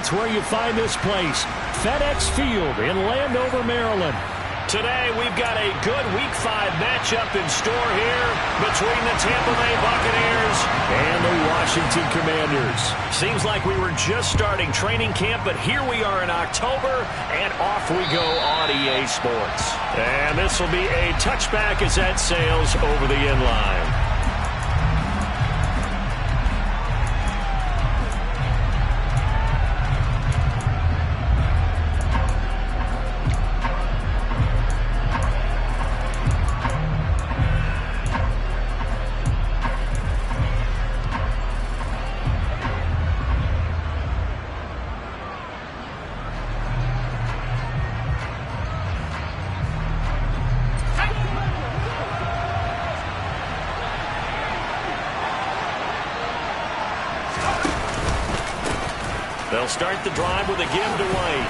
That's where you find this place, FedEx Field in Landover, Maryland. Today, we've got a good Week 5 matchup in store here between the Tampa Bay Buccaneers and the Washington Commanders. Seems like we were just starting training camp, but here we are in October, and off we go on EA Sports. And this will be a touchback as that sails over the end line. They'll start the drive with a give to White.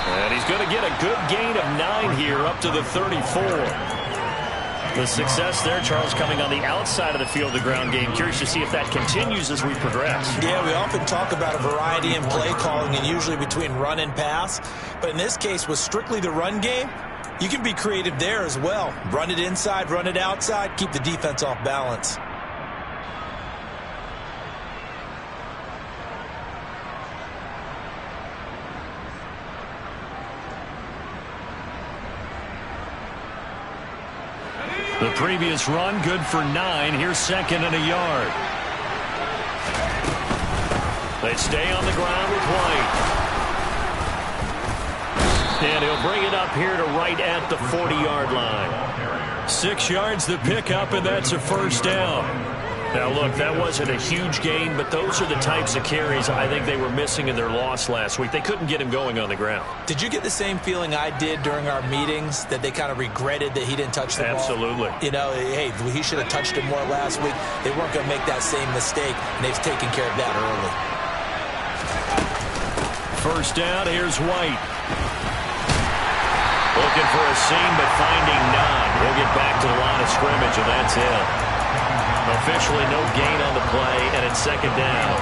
And he's going to get a good gain of 9 here up to the 34. The success there, Charles, coming on the outside of the field, the ground game. Curious to see if that continues as we progress. Yeah, we often talk about a variety in play calling and usually between run and pass. But in this case, with strictly the run game, you can be creative there as well. Run it inside, run it outside, keep the defense off balance. The previous run, good for 9. Here's second and a yard. They stay on the ground with White. And he'll bring it up here to right at the 40-yard line. 6 yards the pickup, and that's a first down. Now, look, that wasn't a huge gain, but those are the types of carries I think they were missing in their loss last week. They couldn't get him going on the ground. Did you get the same feeling I did during our meetings, that they kind of regretted that he didn't touch the ball? Absolutely. You know, hey, he should have touched it more last week. They weren't going to make that same mistake, and they've taken care of that early. First down, here's White. Looking for a seam, but finding none. He'll get back to the line of scrimmage, and that's it. Officially no gain on the play, and it's second down.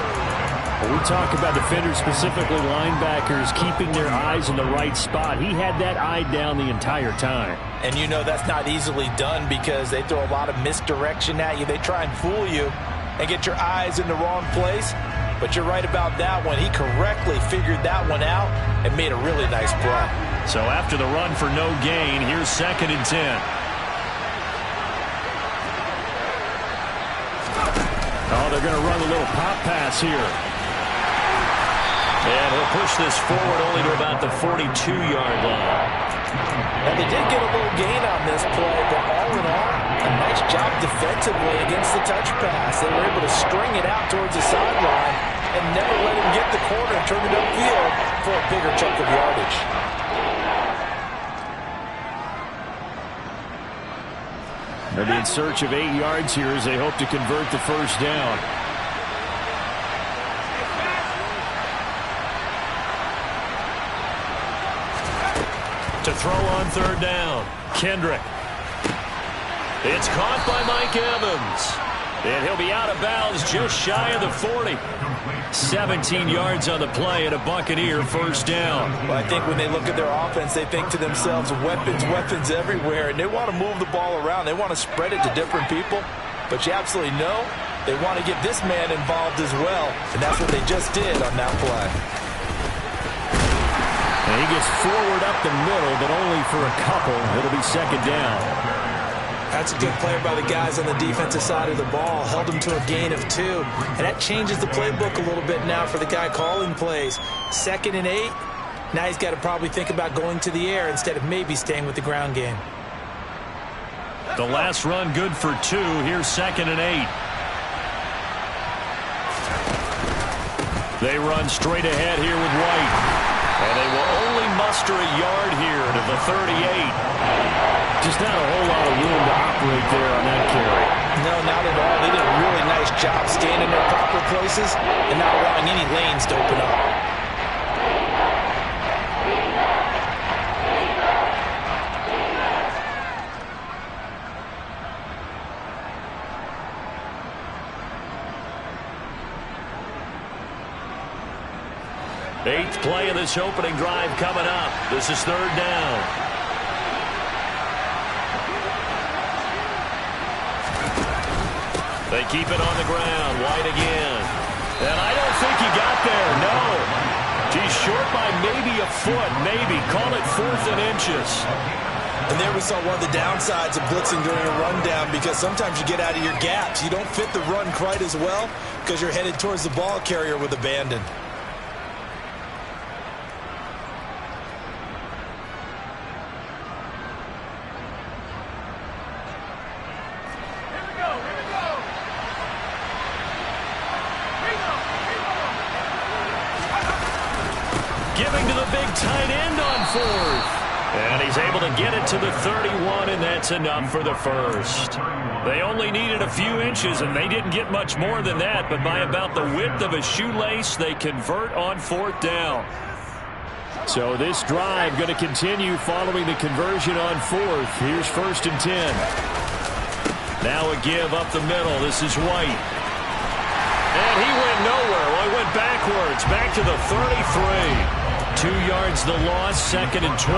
When we talk about defenders, specifically linebackers, keeping their eyes in the right spot. He had that eye down the entire time. And you know that's not easily done because they throw a lot of misdirection at you. They try and fool you and get your eyes in the wrong place. But you're right about that one. He correctly figured that one out and made a really nice play. So after the run for no gain, here's second and 10. Oh, they're going to run a little pop pass here. And he'll push this forward only to about the 42-yard line. And they did get a little gain on this play, but all in all, a nice job defensively against the touch pass. They were able to string it out towards the sideline and never let him get the corner and turn it upfield for a bigger chunk of yardage. They'll be in search of 8 yards here as they hope to convert the first down. To throw on third down, Kendrick. It's caught by Mike Evans. And he'll be out of bounds just shy of the 40. 17 yards on the play and a Buccaneer first down. Well, I think when they look at their offense, they think to themselves, weapons everywhere, and they want to move the ball around. They want to spread it to different people, but you absolutely know they want to get this man involved as well, and that's what they just did on that play. And he gets forward up the middle, but only for a couple. It'll be second down. That's a good play by the guys on the defensive side of the ball. Held him to a gain of 2. And that changes the playbook a little bit now for the guy calling plays. 2nd and 8. Now he's got to probably think about going to the air instead of maybe staying with the ground game. The last run good for 2. Here's 2nd and 8. They run straight ahead here with White. And they will only muster a yard here to the 38. Just not a whole lot of room to operate there on that carry. No, not at all. They did a really nice job staying in their proper places and not allowing any lanes to open up. 8th play of this opening drive coming up. This is 3rd down. They keep it on the ground. White again. And I don't think he got there. No. He's short by maybe a foot. Maybe. Call it 4th and inches. And there we saw one of the downsides of blitzing during a rundown, because sometimes you get out of your gaps. You don't fit the run quite as well because you're headed towards the ball carrier with abandon. Giving to the big tight end on 4th. And he's able to get it to the 31, and that's enough for the first. They only needed a few inches, and they didn't get much more than that, but by about the width of a shoelace, they convert on 4th down. So this drive going to continue following the conversion on 4th. Here's 1st and 10. Now a give up the middle. This is White. And he went nowhere. Well, he went backwards, back to the 33. 2 yards the loss, 2nd and 12.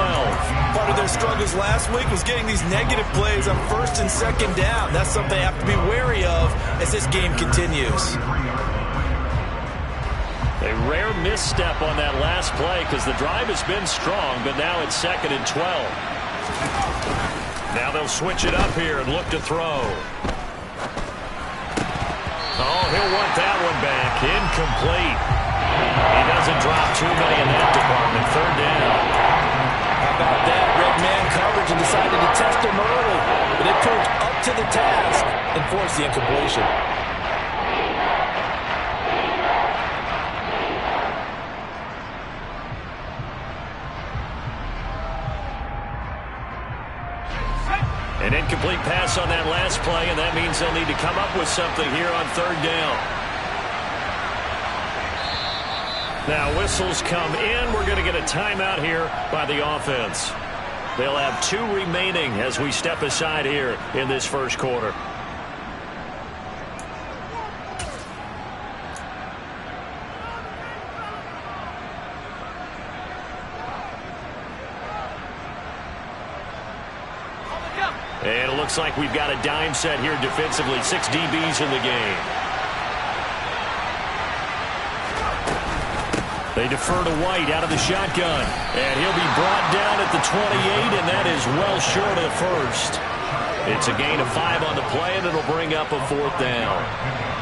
Part of their struggles last week was getting these negative plays on 1st and 2nd down. That's something they have to be wary of as this game continues. A rare misstep on that last play because the drive has been strong, but now it's 2nd and 12. Now they'll switch it up here and look to throw. Oh, he'll want that one back. Incomplete. He doesn't drop too many in that department. 3rd down. How about that? Red man coverage and decided to test him early. But it proved up to the task and forced the incompletion. An incomplete pass on that last play, and that means they'll need to come up with something here on 3rd down. Now whistles come in. We're going to get a timeout here by the offense. They'll have 2 remaining as we step aside here in this first quarter. And it looks like we've got a dime set here defensively. 6 DBs in the game. They defer to White out of the shotgun. And he'll be brought down at the 28, and that is well short of first. It's a gain of 5 on the play, and it'll bring up a 4th down.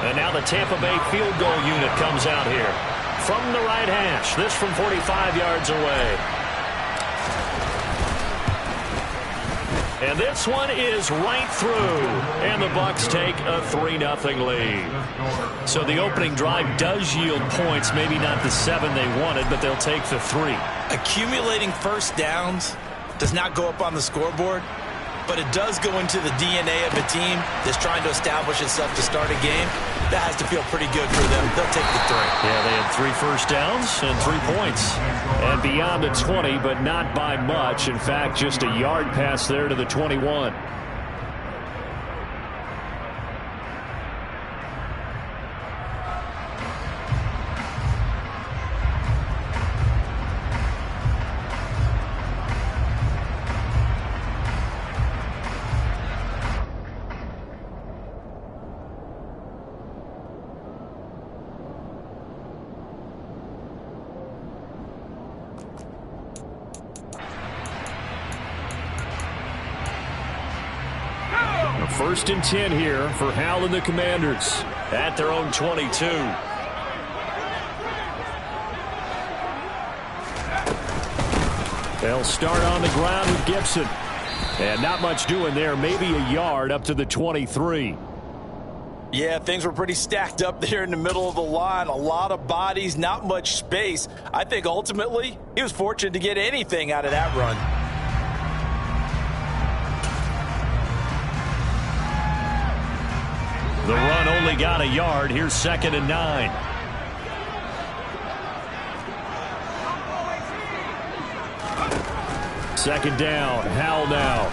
And now the Tampa Bay field goal unit comes out here. From the right hash, this from 45 yards away. And this one is right through. And the Bucs take a 3-0 lead. So the opening drive does yield points. Maybe not the 7 they wanted, but they'll take the 3. Accumulating first downs does not go up on the scoreboard, but it does go into the DNA of a team that's trying to establish itself to start a game. That has to feel pretty good for them. They'll take the 3. Yeah, they had 3 first downs and 3 points. And beyond the 20, but not by much. In fact, just a yard pass there to the 21. First and 10 here for Hal and the Commanders at their own 22. They'll start on the ground with Gibson. And not much doing there. Maybe a yard up to the 23. Yeah, things were pretty stacked up there in the middle of the line. A lot of bodies, not much space. I think ultimately he was fortunate to get anything out of that run. The run only got a yard. Here's 2nd and 9. Second down. Hal now.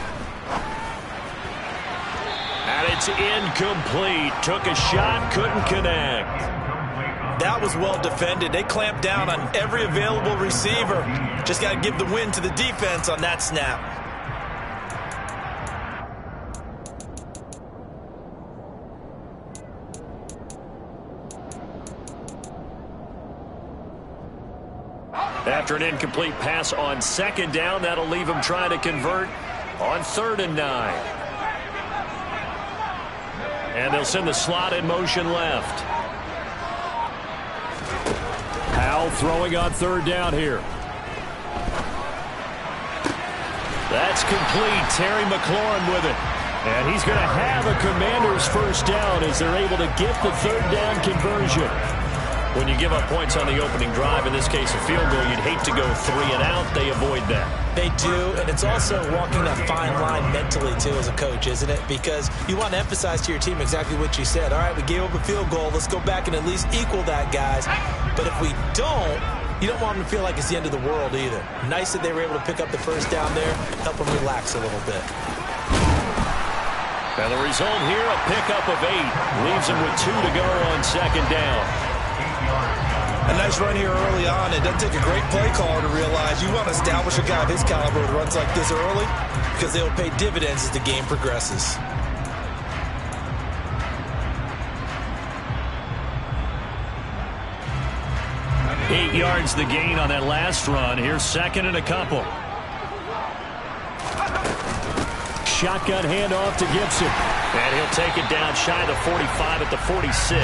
And it's incomplete. Took a shot, couldn't connect. That was well defended. They clamped down on every available receiver. Just got to give the win to the defense on that snap. After an incomplete pass on second down, that'll leave him trying to convert on 3rd and 9. And they'll send the slot in motion left. Powell throwing on 3rd down here. That's complete. Terry McLaurin with it. And he's going to have a Commanders first down as they're able to get the 3rd down conversion. When you give up points on the opening drive, in this case a field goal, you'd hate to go 3 and out. They avoid that. They do, and it's also walking that fine line mentally, too, as a coach, isn't it? Because you want to emphasize to your team exactly what you said. All right, we gave up a field goal. Let's go back and at least equal that, guys. But if we don't, you don't want them to feel like it's the end of the world either. Nice that they were able to pick up the first down there, help them relax a little bit. And the result here, a pickup of 8. Leaves them with 2 to go on second down. A nice run here early on. It doesn't take a great play caller to realize you want to establish a guy of his caliber with runs like this early because they'll pay dividends as the game progresses. Eight yards the gain on that last run. Here's 2nd and a couple. Shotgun handoff to Gibson. And he'll take it down shy of the 45 at the 46.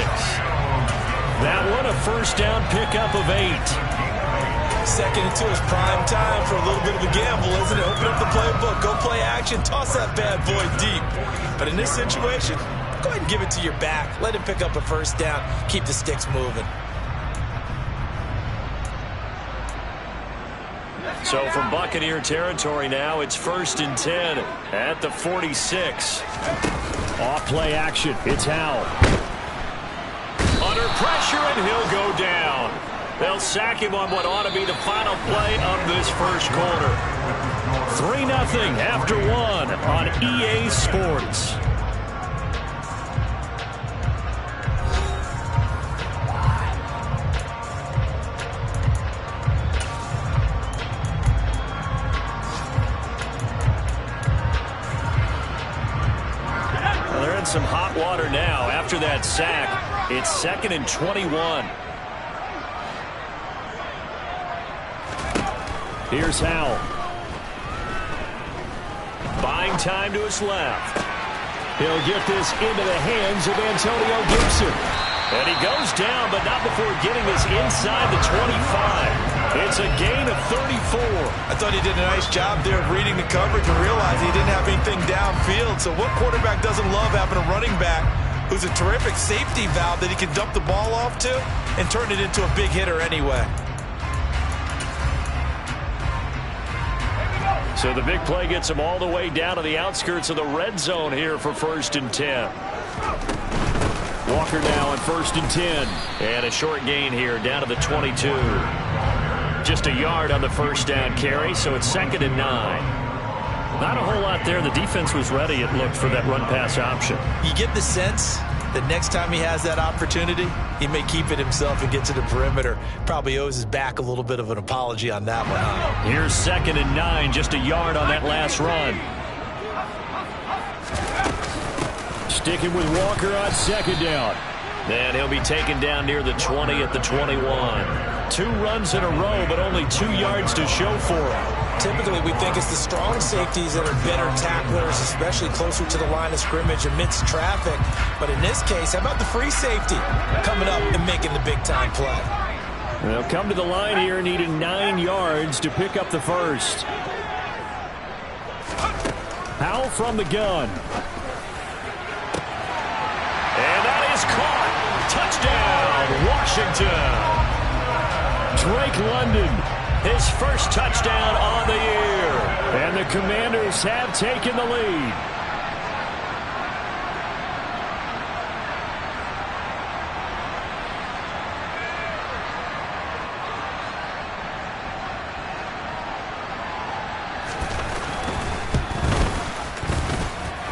That one a first down pickup of 8. 2nd and 2 is prime time for a little bit of a gamble, isn't it? Open up the playbook, go play action, toss that bad boy deep. But in this situation, go ahead and give it to your back. Let him pick up a first down, keep the sticks moving. So from Buccaneer territory now, it's 1st and 10 at the 46. Off play action. It's Howell. Under pressure, and he'll go down. They'll sack him on what ought to be the final play of this first quarter. 3-0 after 1 on EA Sports. Some hot water now after that sack. It's 2nd and 21. Here's Howell. Buying time to his left. He'll get this into the hands of Antonio Gibson. And he goes down, but not before getting this inside the 25. It's a gain of 34. I thought he did a nice job there of reading the coverage and realizing he didn't have anything downfield. So what quarterback doesn't love having a running back who's a terrific safety valve that he can dump the ball off to and turn it into a big hitter anyway? So the big play gets him all the way down to the outskirts of the red zone here for 1st and 10. Walker now on 1st and 10. And a short gain here down to the 22. Just a yard on the first down carry, so it's 2nd and 9. Not a whole lot there. The defense was ready, it looked, for that run-pass option. You get the sense that next time he has that opportunity, he may keep it himself and get to the perimeter. Probably owes his back a little bit of an apology on that one. Here's 2nd and 9, just a yard on that last run. Sticking with Walker on 2nd down. And he'll be taken down near the 20 at the 21. 2 runs in a row, but only 2 yards to show for him. Typically, we think it's the strong safeties that are better tacklers, especially closer to the line of scrimmage amidst traffic. But in this case, how about the free safety coming up and making the big-time play? They'll come to the line here, needing 9 yards to pick up the first. Howell from the gun. And that is caught. Touchdown, Washington. Drake London, his first touchdown on the year. And the Commanders have taken the lead.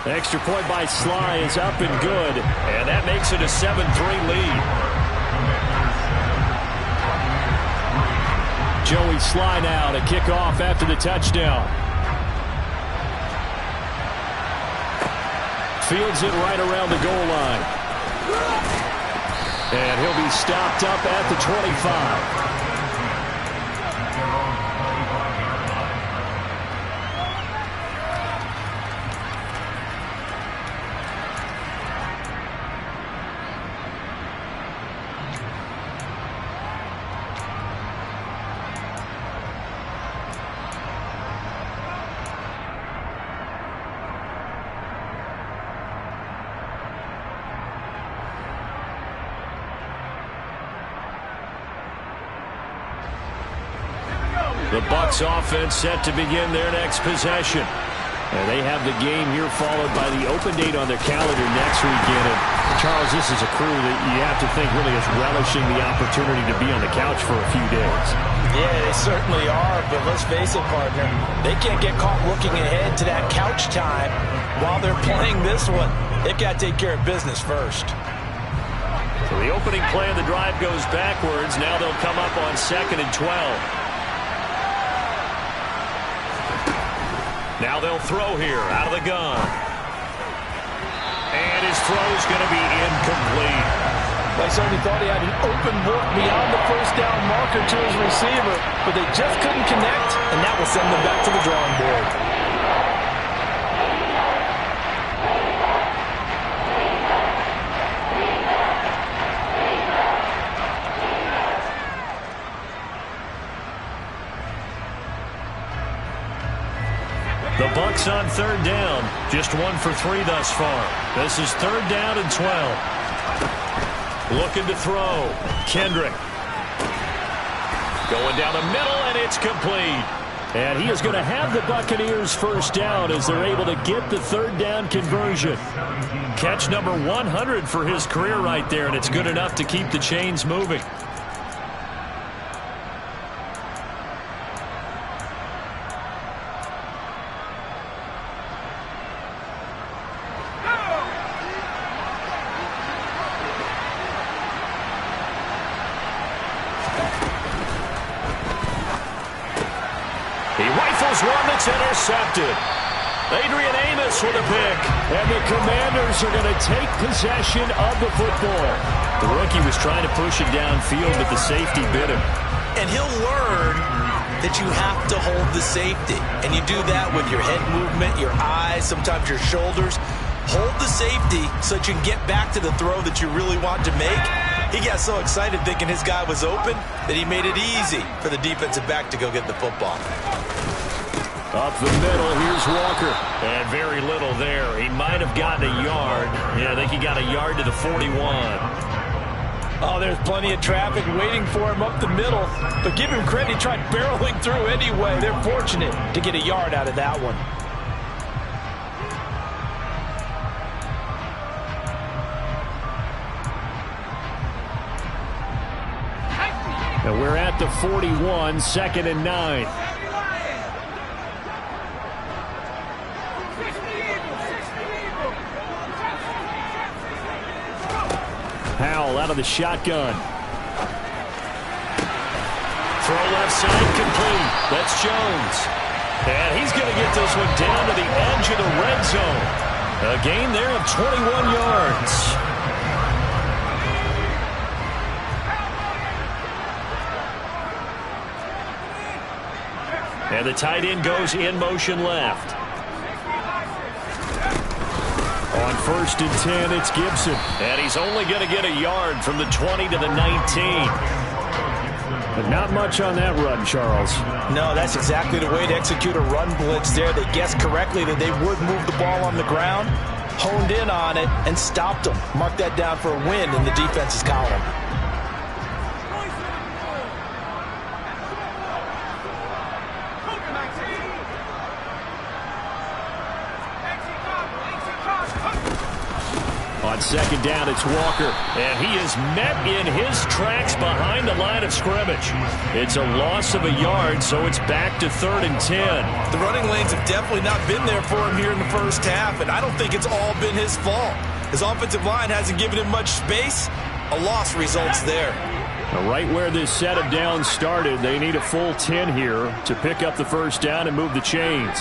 Extra point by Sly is up and good. And that makes it a 7-3 lead. Joey Sly now to kick off after the touchdown. Fields it right around the goal line. And he'll be stopped up at the 25. The Bucs offense set to begin their next possession. And they have the game here followed by the open date on their calendar next weekend. And Charles, this is a crew that you have to think really is relishing the opportunity to be on the couch for a few days. Yeah, they certainly are, but let's face it, partner. They can't get caught looking ahead to that couch time while they're playing this one. They've got to take care of business first. So the opening play of the drive goes backwards. Now they'll come up on 2nd and 12. Now they'll throw here out of the gun. And his throw's going to be incomplete. I certainly thought he had an open look beyond the first down marker to his receiver, but they just couldn't connect, and that will send them back to the drawing board. The Bucs on 3rd down. Just 1 for 3 thus far. This is 3rd down and 12. Looking to throw. Kendrick. Going down the middle, and it's complete. And he is going to have the Buccaneers first down as they're able to get the 3rd down conversion. Catch number 100 for his career right there, and it's good enough to keep the chains moving. One that's intercepted. Adrian Amos with a pick. And the Commanders are going to take possession of the football. The rookie was trying to push it downfield, but the safety bit him. And he'll learn that you have to hold the safety. And you do that with your head movement, your eyes, sometimes your shoulders. Hold the safety so that you can get back to the throw that you really want to make. He got so excited thinking his guy was open that he made it easy for the defensive back to go get the football. Up the middle, here's Walker. And very little there. He might have gotten a yard. Yeah, I think he got a yard to the 41. Oh, there's plenty of traffic waiting for him up the middle. But give him credit, he tried barreling through anyway. They're fortunate to get a yard out of that one. And we're at the 41, 2nd and 9. Howell out of the shotgun. Throw left side complete. That's Jones. And he's going to get this one down to the edge of the red zone. A gain there of 21 yards. And the tight end goes in motion left. On 1st and 10, it's Gibson. And he's only going to get a yard from the 20 to the 19. But not much on that run, Charles. No, that's exactly the way to execute a run blitz there. They guessed correctly that they would move the ball on the ground, honed in on it, and stopped them. Mark that down for a win in the defense's column. On 2nd down, it's Walker. And he is met in his tracks behind the line of scrimmage. It's a loss of a yard, so it's back to 3rd and 10. The running lanes have definitely not been there for him here in the first half, and I don't think it's all been his fault. His offensive line hasn't given him much space. A loss results there. Right where this set of downs started, they need a full 10 here to pick up the first down and move the chains.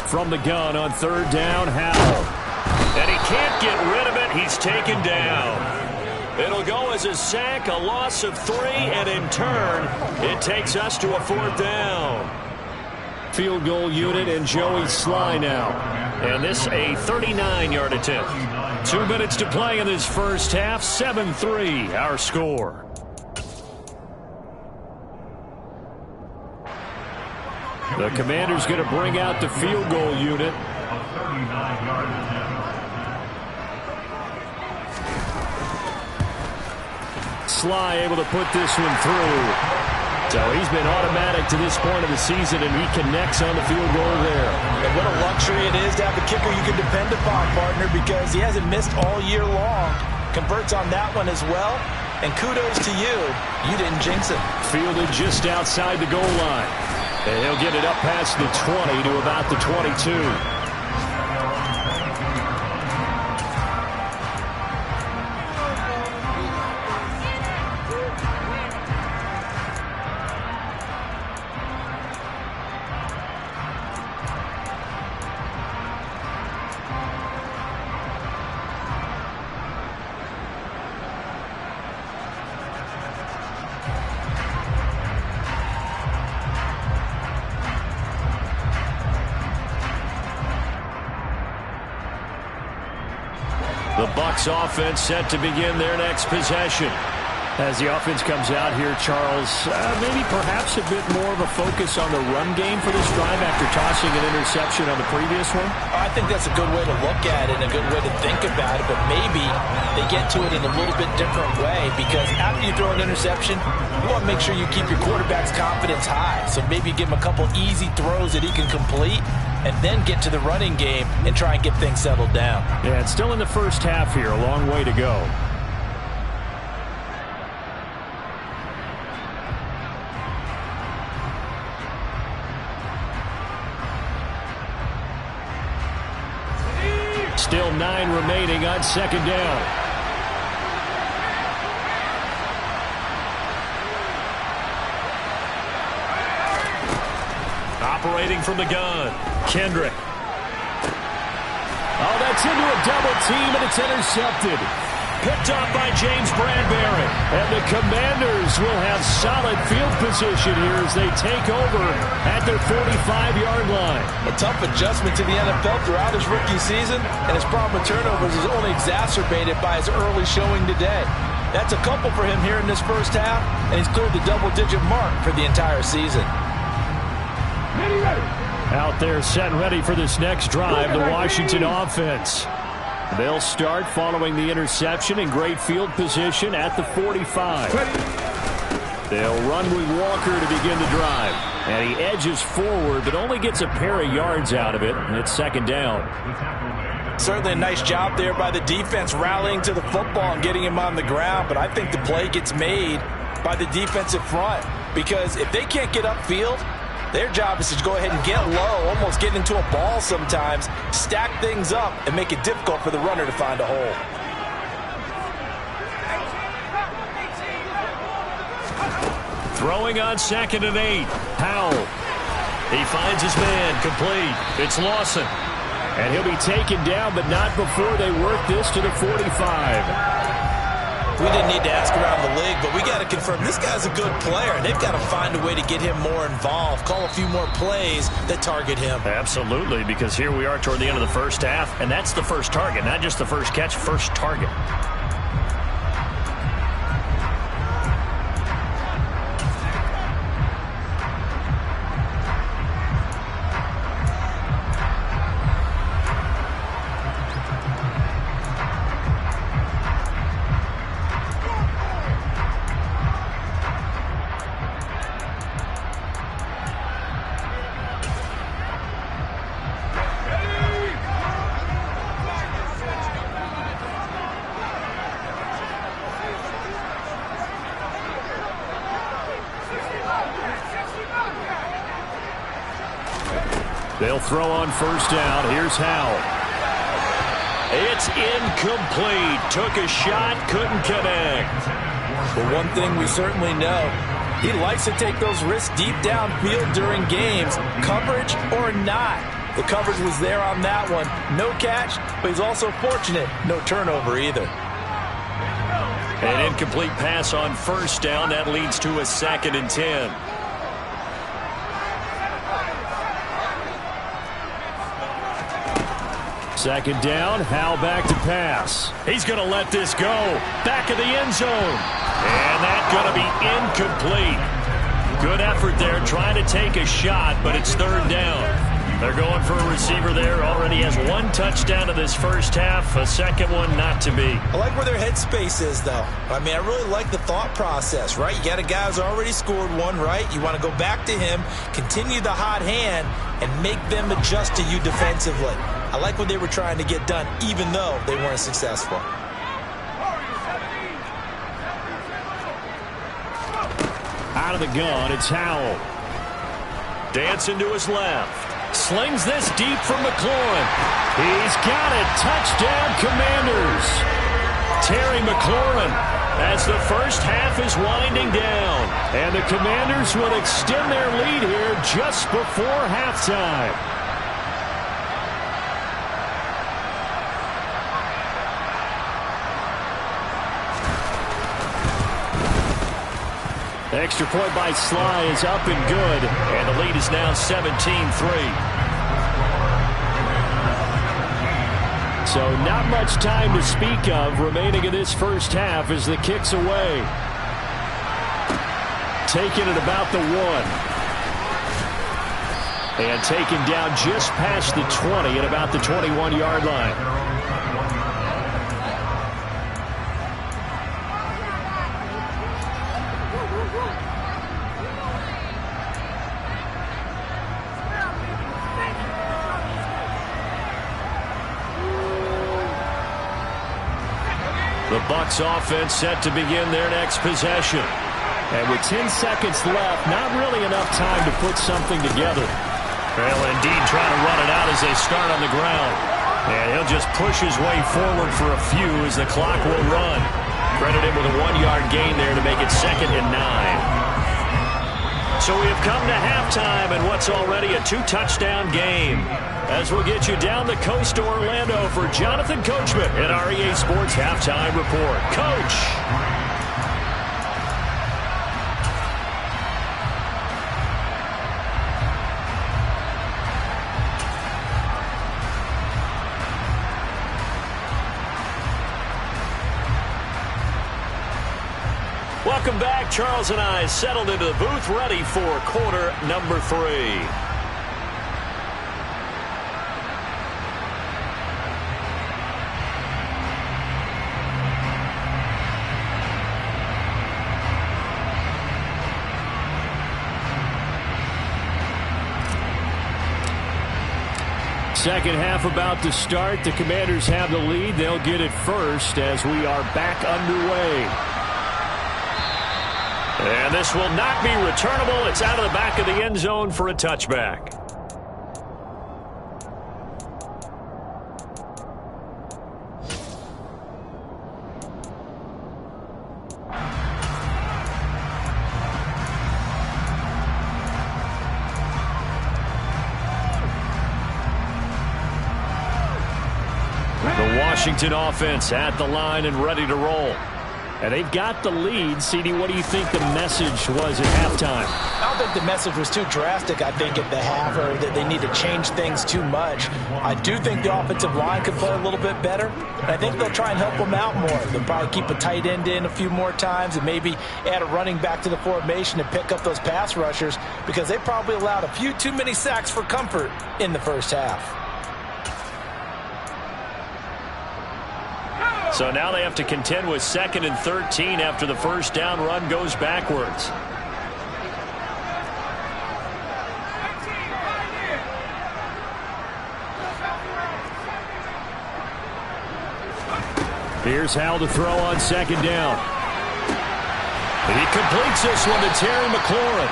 From the gun on third down, Howell. And he can't get rid of it. He's taken down. It'll go as a sack, a loss of 3, and in turn, it takes us to a fourth down. Field goal unit and Joey Sly now. And this a 39-yard attempt. 2 minutes to play in this first half. 7-3 our score. The Commander's going to bring out the field goal unit. Sly able to put this one through. So he's been automatic to this point of the season, and he connects on the field goal there. And what a luxury it is to have a kicker you can depend upon, partner, because he hasn't missed all year long. Converts on that one as well. And kudos to you. You didn't jinx it. Fielded just outside the goal line. And he'll get it up past the 20 to about the 22. The Bucs offense set to begin their next possession. As the offense comes out here, Charles, maybe perhaps a bit more of a focus on the run game for this drive after tossing an interception on the previous one? I think that's a good way to look at it and a good way to think about it, but maybe they get to it in a little bit different way, because after you throw an interception, you want to make sure you keep your quarterback's confidence high. So maybe give him a couple easy throws that he can complete, and then get to the running game and try and get things settled down. Yeah, it's still in the first half here. A long way to go. Still 9 remaining on second down. Operating from the gun, Kendrick. Oh, that's into a double team, and it's intercepted. Picked up by James Bradbury. And the Commanders will have solid field position here as they take over at their 45-yard line. A tough adjustment to the NFL throughout his rookie season, and his problem with turnovers is only exacerbated by his early showing today. That's a couple for him here in this first half, and he's cleared the double-digit mark for the entire season. Out there set and ready for this next drive, the Washington offense. They'll start following the interception in great field position at the 45. They'll run with Walker to begin the drive. And he edges forward, but only gets a pair of yards out of it. And it's second down. Certainly a nice job there by the defense rallying to the football and getting him on the ground. But I think the play gets made by the defensive front, because if they can't get upfield, their job is to go ahead and get low, almost get into a ball sometimes, stack things up, and make it difficult for the runner to find a hole. Throwing on 2nd and 8. Howell. He finds his man, complete. It's Lawson. And he'll be taken down, but not before they work this to the 45. We didn't need to ask around the league, but we got to confirm this guy's a good player. They've got to find a way to get him more involved, call a few more plays that target him. Absolutely, because here we are toward the end of the first half, and that's the first target, not just the first catch, first target. They'll throw on first down. Here's Howell. It's incomplete. Took a shot, couldn't connect. Well, one thing we certainly know, he likes to take those risks deep downfield during games, coverage or not. The coverage was there on that one. No catch, but he's also fortunate. No turnover either. An incomplete pass on first down. That leads to a 2nd and 10. Second down, Howell back to pass. He's going to let this go. Back of the end zone. And that's going to be incomplete. Good effort there trying to take a shot, but it's 3rd down. They're going for a receiver there. Already has 1 touchdown in this first half. A second one not to be. I like where their headspace is, though. I mean, I really like the thought process, right? You got a guy who's already scored one, right? You want to go back to him, continue the hot hand, and make them adjust to you defensively. I like what they were trying to get done, even though they weren't successful. Out of the gun, it's Howell. Dancing to his left. Slings this deep from McLaurin. He's got it. Touchdown, Commanders. Terry McLaurin as the first half is winding down. And the Commanders will extend their lead here just before halftime. The extra point by Sly is up and good. And the lead is now 17-3. So not much time to speak of remaining in this first half as the kick's away. Taken at about the 1. And taken down just past the 20 at about the 21-yard line. The Bucs offense set to begin their next possession. And with 10 seconds left, not really enough time to put something together. Well, indeed, trying to run it out as they start on the ground. And he'll just push his way forward for a few as the clock will run. Credit him with a 1-yard gain there to make it 2nd and 9. So we have come to halftime in what's already a 2-touchdown game. As we'll get you down the coast to Orlando for Jonathan Coachman at our EA Sports Halftime Report. Coach. Welcome back. Charles and I settled into the booth ready for quarter number 3. Second half about to start. The Commanders have the lead. They'll get it first as we are back underway. And this will not be returnable. It's out of the back of the end zone for a touchback. The Washington offense at the line and ready to roll. And they've got the lead. CD, what do you think the message was at halftime? I don't think the message was too drastic, I think, at the half, or that they need to change things too much. I do think the offensive line could play a little bit better. And I think they'll try and help them out more. They'll probably keep a tight end in a few more times and maybe add a running back to the formation and pick up those pass rushers because they probably allowed a few too many sacks for comfort in the first half. So now they have to contend with 2nd and 13 after the first down run goes backwards. Here's Howell to throw on 2nd down. And he completes this one to Terry McLaurin.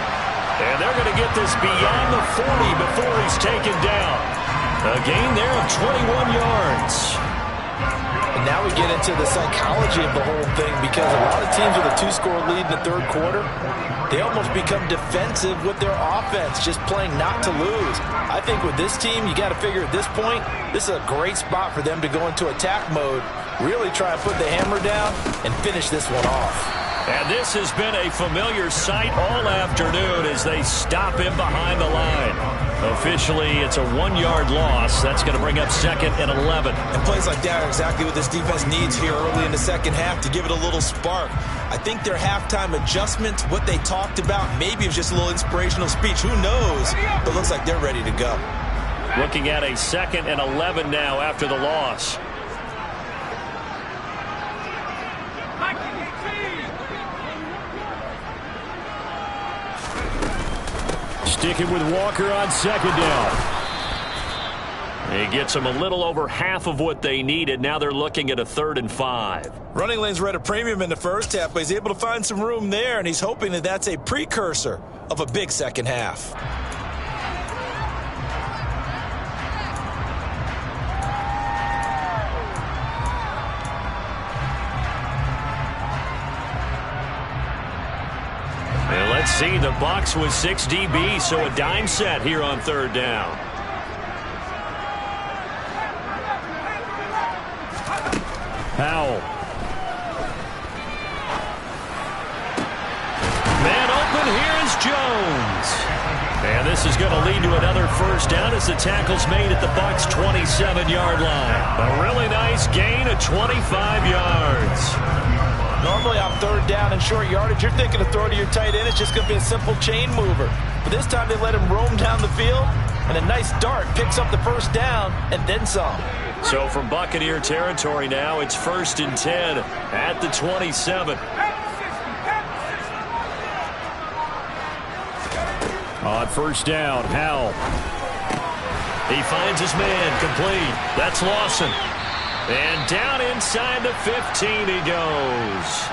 And they're going to get this beyond the 40 before he's taken down. A gain there of 21 yards. And now we get into the psychology of the whole thing, because a lot of teams with a 2-score lead in the third quarter, they almost become defensive with their offense, just playing not to lose. I think with this team, you got to figure at this point, this is a great spot for them to go into attack mode, really try and put the hammer down and finish this one off. And this has been a familiar sight all afternoon as they stop him behind the line. Officially, it's a 1-yard loss. That's going to bring up 2nd and 11. And plays like that are exactly what this defense needs here early in the second half to give it a little spark. I think their halftime adjustments, what they talked about, maybe it was just a little inspirational speech. Who knows? But it looks like they're ready to go. Looking at a 2nd and 11 now after the loss. Sticking with Walker on 2nd down. He gets them a little over half of what they needed. Now they're looking at a 3rd and 5. Running lanes were at a premium in the first half, but he's able to find some room there, and he's hoping that that's a precursor of a big second half. And let's see, the Bucs with 6 DB, so a dime set here on 3rd down. Powell. Man open, here is Jones. And this is going to lead to another first down as the tackle's made at the Bucs' 27-yard line. A really nice gain of 25 yards. Normally on 3rd down and short yardage, you're thinking to throw to your tight end. It's just going to be a simple chain mover. But this time they let him roam down the field, and a nice dart picks up the first down and then some. So from Buccaneer territory now, it's 1st and 10 at the 27. On 1st down, Howell. He finds his man, complete. That's Lawson. And down inside the 15 he goes.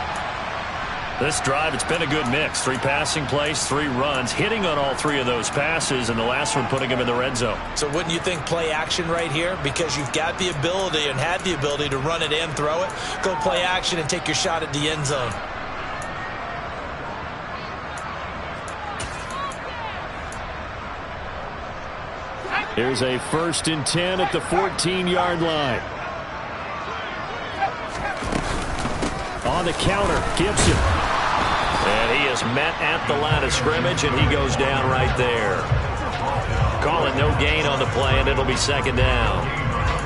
This drive, it's been a good mix. 3 passing plays, 3 runs, hitting on all 3 of those passes, and the last one putting him in the red zone. So wouldn't you think play action right here? Because you've got the ability and had the ability to run it and throw it. Go play action and take your shot at the end zone. Here's a 1st and 10 at the 14-yard line. On the counter, Gibson. And he is met at the line of scrimmage, and he goes down right there. Call it no gain on the play, and it'll be 2nd down.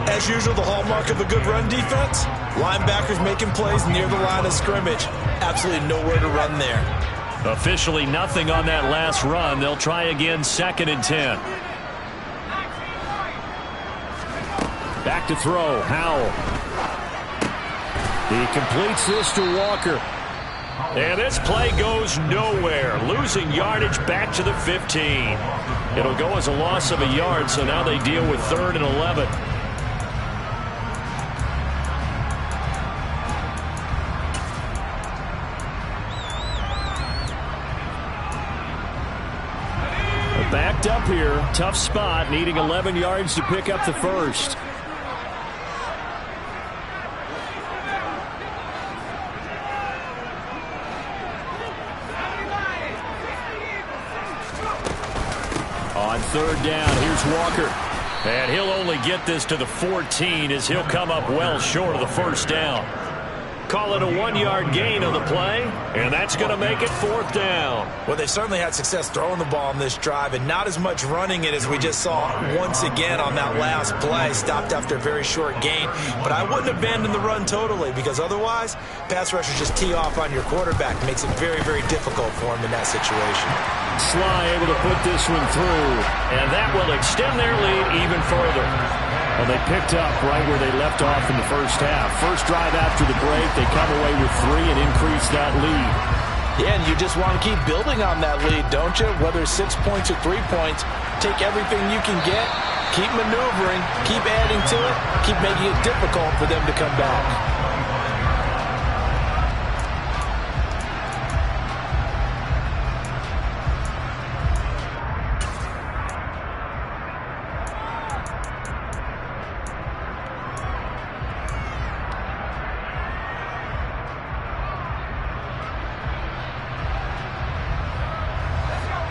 As usual, the hallmark of a good run defense, linebackers making plays near the line of scrimmage. Absolutely nowhere to run there. Officially nothing on that last run. They'll try again, 2nd and 10. Back to throw, Howell. He completes this to Walker. And this play goes nowhere. Losing yardage back to the 15. It'll go as a loss of a yard, so now they deal with 3rd and 11. Backed up here, tough spot, needing 11 yards to pick up the first. On 3rd down, here's Walker. And he'll only get this to the 14 as he'll come up well short of the first down. Call it a 1-yard gain on the play, and that's going to make it 4th down. Well, they certainly had success throwing the ball on this drive, and not as much running it as we just saw once again on that last play. Stopped after a very short gain. But I wouldn't abandon the run totally, because otherwise, pass rushers just tee off on your quarterback. It makes it very, very difficult for him in that situation. Sly able to put this one through. And that will extend their lead even further. Well, they picked up right where they left off in the first half. First drive after the break, they come away with 3 and increase that lead. Yeah, and you just want to keep building on that lead, don't you? Whether it's 6 points or 3 points, take everything you can get, keep maneuvering, keep adding to it, keep making it difficult for them to come back.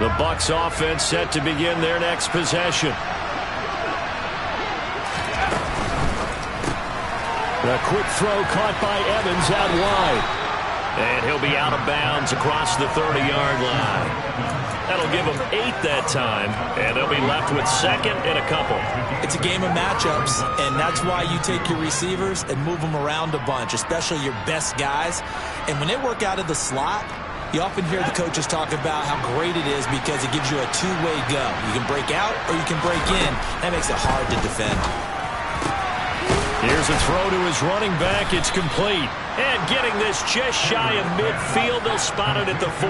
The Bucs offense set to begin their next possession. A quick throw caught by Evans out wide. And he'll be out of bounds across the 30-yard line. That'll give them 8 that time, and they'll be left with second and a couple. It's a game of matchups, and that's why you take your receivers and move them around a bunch, especially your best guys. And when they work out of the slot, you often hear the coaches talk about how great it is because it gives you a two-way go. You can break out or you can break in. That makes it hard to defend. Here's a throw to his running back. It's complete. And getting this just shy of midfield. They'll spot it at the 49.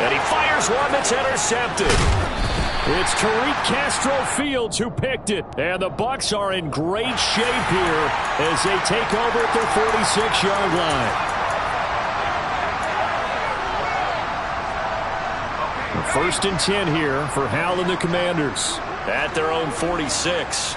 And he fires one that's intercepted. It's Tariq Castro-Fields who picked it. And the Bucs are in great shape here as they take over at their 46-yard line. First and 10 here for Hal and the Commanders. At their own 46.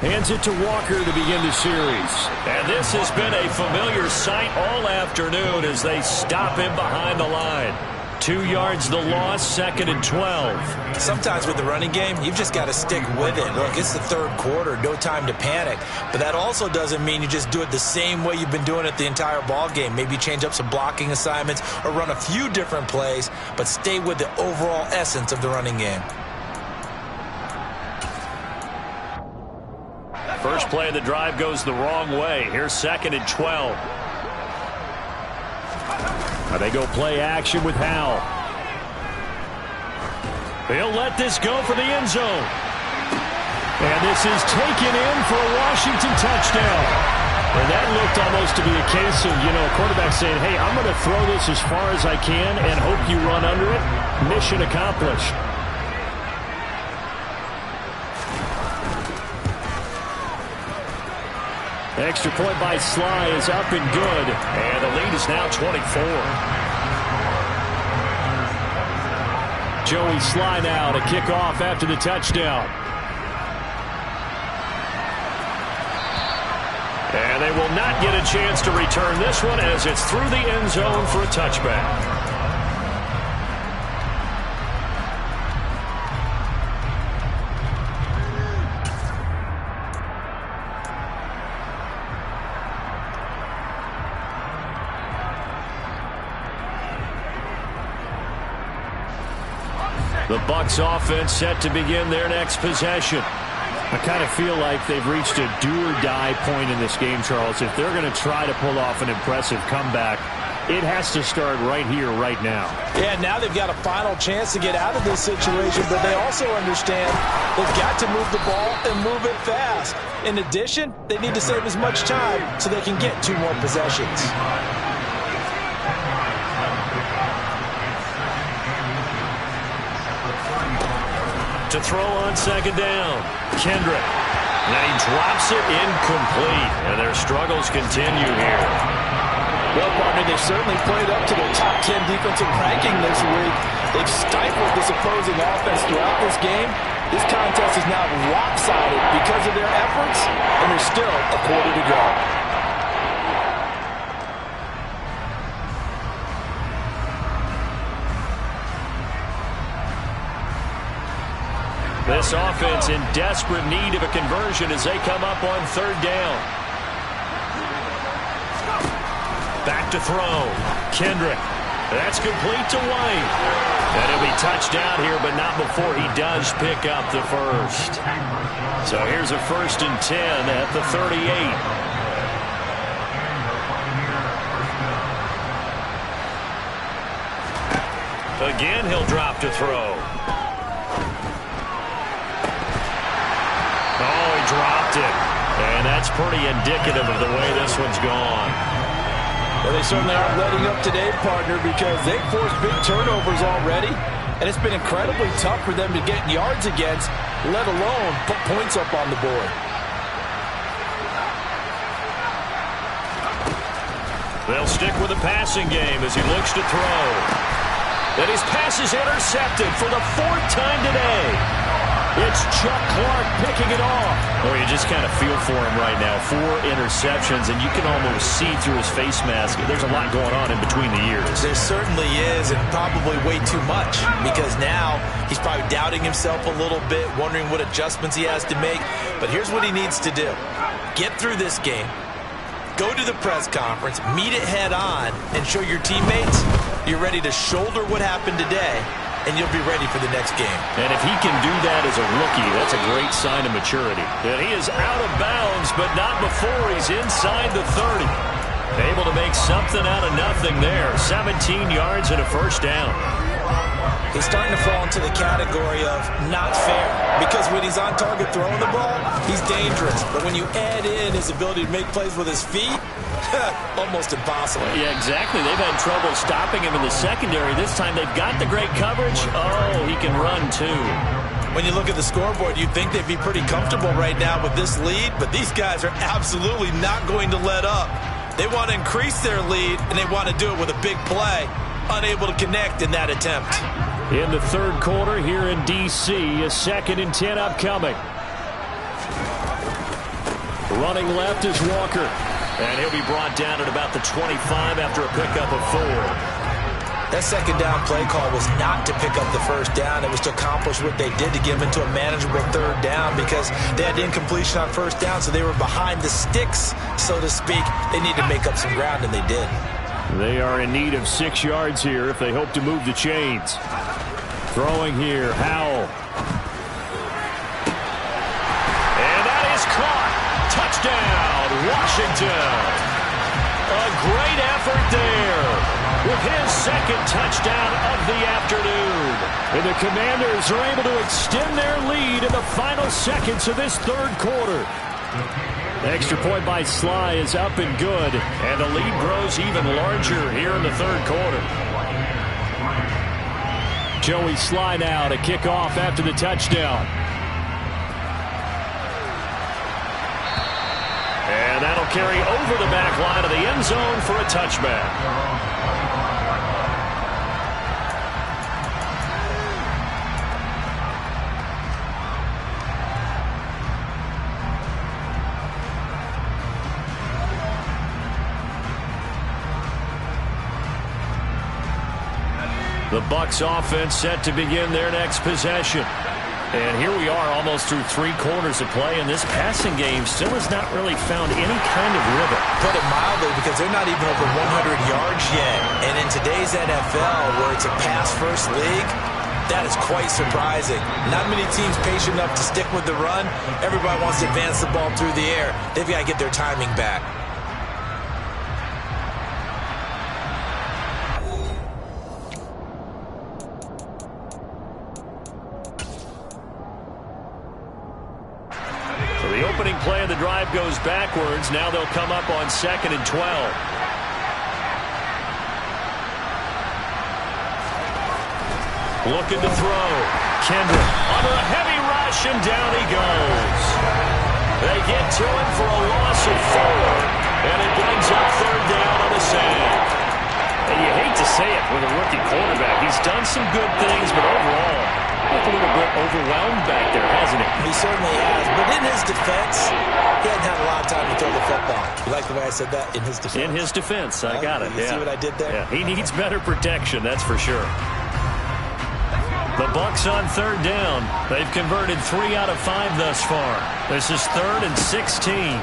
Hands it to Walker to begin the series. And this has been a familiar sight all afternoon as they stop him behind the line. 2 yards the loss, second and 12. Sometimes with the running game, you've just got to stick with it. Look, it's the third quarter, no time to panic. But that also doesn't mean you just do it the same way you've been doing it the entire ball game. Maybe change up some blocking assignments or run a few different plays, but stay with the overall essence of the running game. First play of the drive goes the wrong way. Here's second and 12. Now they go play action with Hal. He'll let this go for the end zone. And this is taken in for a Washington touchdown. And that looked almost to be a case of, a quarterback saying, hey, I'm going to throw this as far as I can and hope you run under it. Mission accomplished. Extra point by Sly is up and good. And the lead is now 24. Joey Sly now to kick off after the touchdown. And they will not get a chance to return this one as it's through the end zone for a touchback. The Bucs offense set to begin their next possession. I kind of feel like they've reached a do-or-die point in this game, Charles. If they're going to try to pull off an impressive comeback, it has to start right here, right now. Yeah, now they've got a final chance to get out of this situation, but they also understand they've got to move the ball and move it fast. In addition, they need to save as much time so they can get 2 more possessions. To throw on second down, Kendrick. And he drops it incomplete. And their struggles continue here. Well, partner, they certainly played up to their top 10 defensive ranking this week. They've stifled this opposing offense throughout this game. This contest is now lopsided because of their efforts, and there's still a quarter to go. This offense in desperate need of a conversion as they come up on third down. Back to throw. Kendrick. That's complete to White. And he'll be touched down here, but not before he does pick up the first. So here's a 1st and 10 at the 38. Again, he'll drop to throw. Oh, he dropped it. And that's pretty indicative of the way this one's gone. Well, they certainly aren't letting up today, partner, because they've forced big turnovers already, and it's been incredibly tough for them to get yards against, let alone put points up on the board. They'll stick with the passing game as he looks to throw. And his pass is intercepted for the 4th time today. It's Chuck Clark picking it off. Well, you just kind of feel for him right now. 4 interceptions, and you can almost see through his face mask. There's a lot going on in between the ears. There certainly is, and probably way too much, because now he's probably doubting himself a little bit, wondering what adjustments he has to make. But here's what he needs to do. Get through this game, go to the press conference, meet it head on, and show your teammates you're ready to shoulder what happened today, and you'll be ready for the next game. And if he can do that as a rookie, that's a great sign of maturity. And he is out of bounds, but not before he's inside the 30. Able to make something out of nothing there. 17 yards and a first down. He's starting to fall into the category of not fair, because when he's on target throwing the ball, he's dangerous. But when you add in his ability to make plays with his feet, almost impossible. Yeah, exactly. They've had trouble stopping him in the secondary. This time they've got the great coverage. Oh, he can run too. When you look at the scoreboard, you'd think they'd be pretty comfortable right now with this lead, but these guys are absolutely not going to let up. They want to increase their lead, and they want to do it with a big play. Unable to connect in that attempt. In the third quarter here in D.C., a 2nd and 10 upcoming. Running left is Walker. And he'll be brought down at about the 25 after a pickup of 4. That second down play call was not to pick up the first down. It was to accomplish what they did to get them into a manageable third down, because they had incompletion on first down, so they were behind the sticks, so to speak. They need to make up some ground, and they did. They are in need of 6 yards here if they hope to move the chains. Throwing here, Howell. And that is caught. Touchdown, Washington. A great effort there with his 2nd touchdown of the afternoon. And the Commanders are able to extend their lead in the final seconds of this third quarter. The extra point by Sly is up and good, and the lead grows even larger here in the third quarter. Joey Sly now to kick off after the touchdown. And that'll carry over the back line of the end zone for a touchback. The Bucs offense set to begin their next possession. And here we are almost through 3 quarters of play, and this passing game still has not really found any kind of rhythm. Put it mildly, because they're not even over 100 yards yet. And in today's NFL, where it's a pass-first league, that is quite surprising. Not many teams patient enough to stick with the run. Everybody wants to advance the ball through the air. They've got to get their timing back. The opening play of the drive goes backwards. Now they'll come up on 2nd and 12. Looking to throw. Kendrick under a heavy rush, and down he goes. They get to him for a loss of 4, and it brings up 3rd down on the sand. And you hate to say it with a rookie quarterback. He's done some good things, but overall, a little bit overwhelmed back there, hasn't he? He certainly has. But in his defense, he hadn't had a lot of time to throw the football. You like the way I said that? In his defense. In his defense. I got it. You see what I did there? Yeah. He needs better protection, that's for sure. The Bucs on 3rd down. They've converted 3 out of 5 thus far. This is 3rd and 16.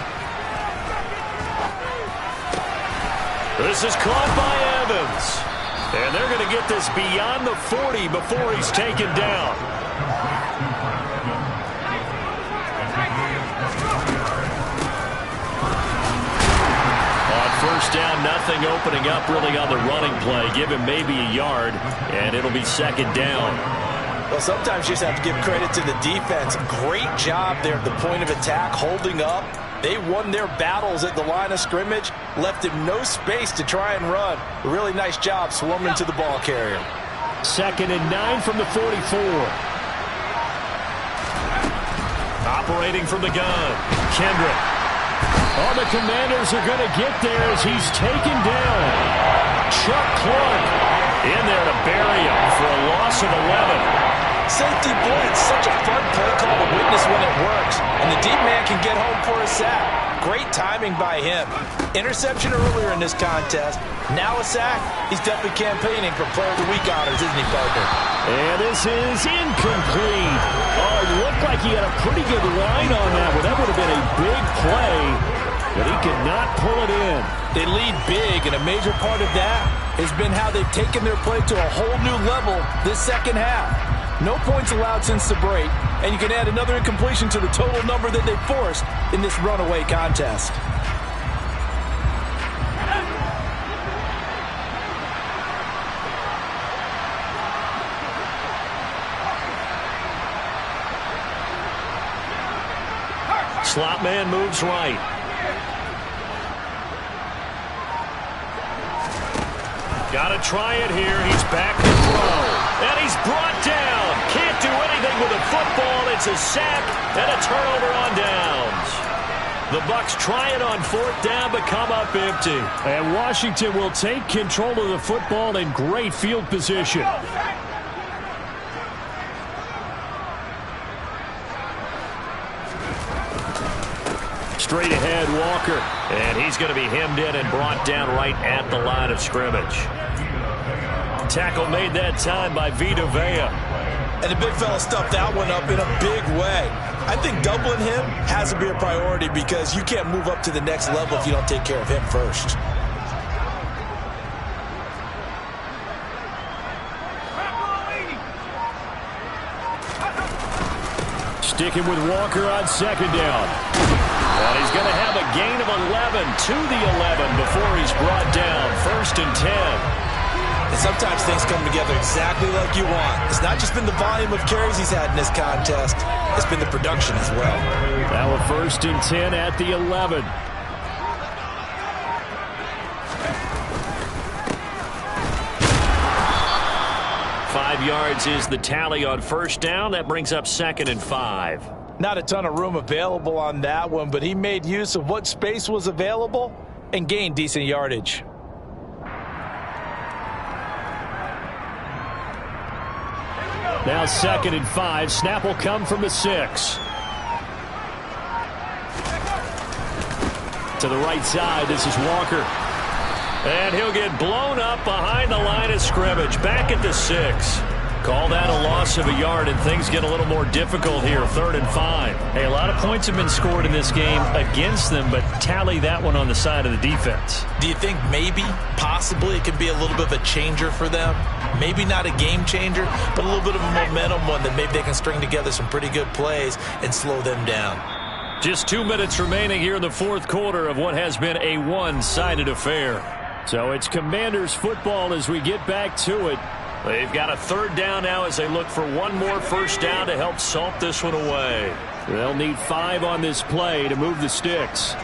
This is caught by Evans. And they're going to get this beyond the 40 before he's taken down. On 1st down, nothing opening up really on the running play. Give him maybe a yard, and it'll be 2nd down. Well, sometimes you just have to give credit to the defense. Great job there at the point of attack, holding up. They won their battles at the line of scrimmage, left him no space to try and run. A really nice job swarming to the ball carrier. 2nd and 9 from the 44. Operating from the gun, Kendrick. Oh, the Commanders are going to get there as he's taken down. Chuck Clark in there to bury him for a loss of 11. Safety blitz, such a fun play call can get home for a sack. Great timing by him. Interception earlier in this contest. Now a sack. He's definitely campaigning for Player of the Week honors, isn't he, partner? And this is incomplete. Oh, it looked like he had a pretty good line on that one. That would have been a big play, but he could not pull it in. They lead big, and a major part of that has been how they've taken their play to a whole new level this second half. No points allowed since the break, and you can add another incompletion to the total number that they forced in this runaway contest. Slot man moves right. Got to try it here. He's back to throw. And he's brought down. Can't do anything with the football. It's a sack and a turnover on downs. The Bucs try it on fourth down, but come up empty. And Washington will take control of the football in great field position. Straight ahead, Walker. And he's going to be hemmed in and brought down right at the line of scrimmage. Tackle made that time by Vita Vea. And the big fella stuffed that one up in a big way. I think doubling him has to be a priority because you can't move up to the next level if you don't take care of him first. Sticking with Walker on second down. And he's going to have a gain of 11 to the 11 before he's brought down. 1st and 10. And sometimes things come together exactly like you want. It's not just been the volume of carries he's had in this contest. It's been the production as well. Now a 1st and 10 at the 11. Five yards is the tally on first down. That brings up 2nd and 5. Not a ton of room available on that one, but he made use of what space was available and gained decent yardage. Now 2nd and 5. Snap will come from the 6. To the right side, this is Walker. And he'll get blown up behind the line of scrimmage. Back at the 6. Call that a loss of a yard, and things get a little more difficult here. 3rd and 5. Hey, a lot of points have been scored in this game against them, but tally that one on the side of the defense. Do you think maybe, possibly, it could be a little bit of a changer for them? Maybe not a game changer, but a little bit of a momentum one that maybe they can string together some pretty good plays and slow them down. Just 2 minutes remaining here in the fourth quarter of what has been a one-sided affair. So it's Commanders football as we get back to it. They've got a 3rd down now as they look for one more first down to help salt this one away. They'll need 5 on this play to move the sticks.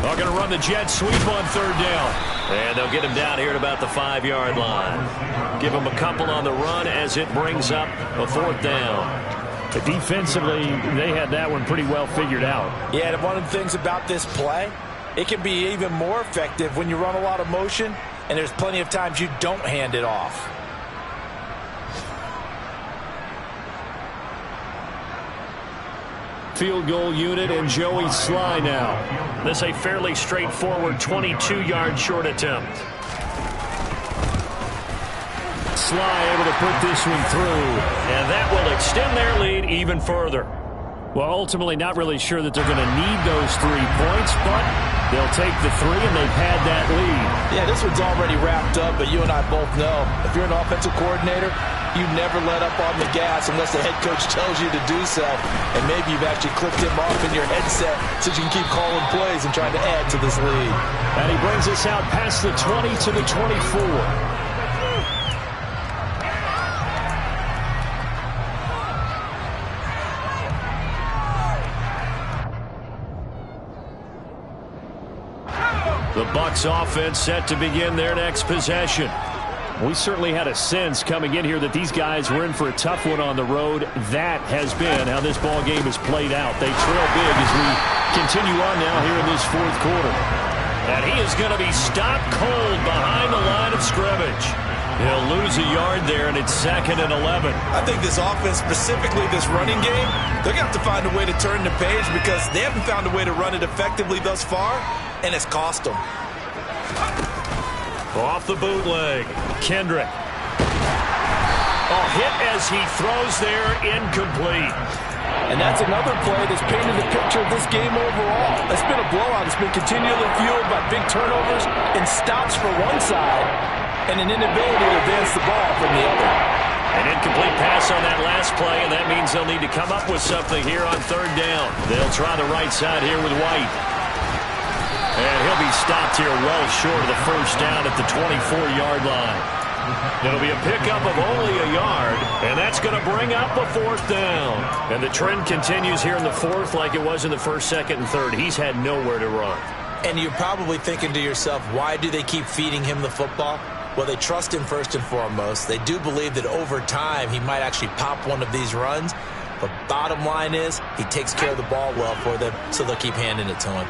They're going to run the jet sweep on 3rd down. And they'll get him down here at about the 5-yard line. Give him a couple on the run as it brings up a 4th down. But defensively, they had that one pretty well figured out. Yeah, and one of the things about this play, it can be even more effective when you run a lot of motion and there's plenty of times you don't hand it off. Field goal unit and Joey Sly now. This a fairly straightforward 22-yard short attempt. Sly able to put this one through. And that will extend their lead even further. Well, ultimately not really sure that they're going to need those 3 points, but they'll take the 3, and they've had that lead. Yeah, this one's already wrapped up, but you and I both know if you're an offensive coordinator, you never let up on the gas unless the head coach tells you to do so. And maybe you've actually clicked him off in your headset so you can keep calling plays and trying to add to this lead. And he brings us out past the 20 to the 24. The Bucs offense set to begin their next possession. We certainly had a sense coming in here that these guys were in for a tough one on the road. That has been how this ball game has played out. They trail big as we continue on now here in this fourth quarter. And he is going to be stopped cold behind the line of scrimmage. He'll lose a yard there, and it's 2nd and 11. I think this offense, specifically this running game, they're going to have to find a way to turn the page because they haven't found a way to run it effectively thus far, and it's cost them. Off the bootleg, Kendrick. Hit as he throws there, incomplete. And that's another play that's painted the picture of this game overall. It's been a blowout. It's been continually fueled by big turnovers and stops for one side and an inability to advance the ball from the other. An incomplete pass on that last play, and that means they'll need to come up with something here on 3rd down. They'll try the right side here with White. And he'll be stopped here well short of the 1st down at the 24-yard line. It'll be a pickup of only a yard, and that's going to bring up a 4th down. And the trend continues here in the 4th like it was in the 1st, 2nd, and 3rd. He's had nowhere to run. And you're probably thinking to yourself, why do they keep feeding him the football? Well, they trust him first and foremost. They do believe that over time he might actually pop one of these runs. But bottom line is he takes care of the ball well for them, so they'll keep handing it to him.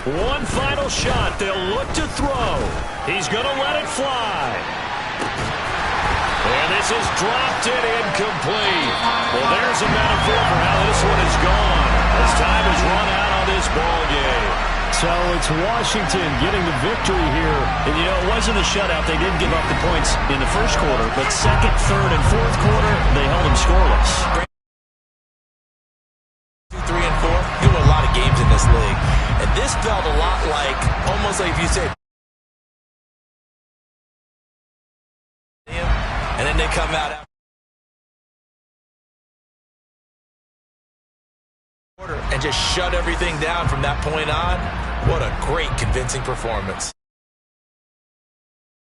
One final shot. They'll look to throw. He's going to let it fly. And this is dropped it incomplete. Well, there's a metaphor for how this one is gone as time has run out on this ball game. So it's Washington getting the victory here. And, you know, it wasn't a shutout. They didn't give up the points in the 1st quarter, but 2nd, 3rd, and 4th quarter, they held them scoreless. 2, 3, and 4. You win a lot of games in this league. And this felt a lot like, almost like if you say, and then they come out and just shut everything down from that point on. What a great, convincing performance.